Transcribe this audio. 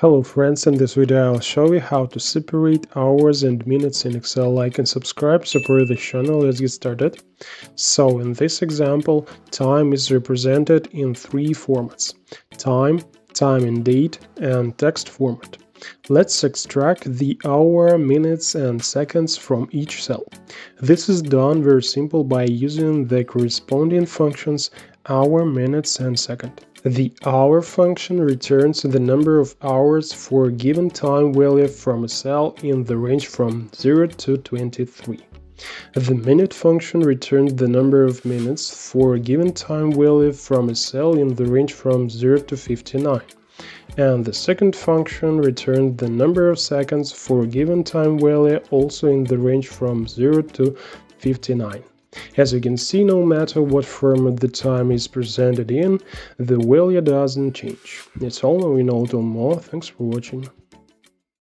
Hello friends, in this video I'll show you how to separate hours and minutes in Excel. Like and subscribe, support the channel. Let's get started. So in this example, time is represented in three formats: time, time and date, and text format. Let's extract the hour, minutes, and seconds from each cell. This is done very simple by using the corresponding functions hour, minutes, and second. The hour function returns the number of hours for a given time value from a cell in the range from 0 to 23. The minute function returns the number of minutes for a given time value from a cell in the range from 0 to 59. And the second function returns the number of seconds for a given time value also in the range from 0 to 59. As you can see, no matter what format the time is presented in, the value doesn't change. It's all, now we know more. Thanks for watching.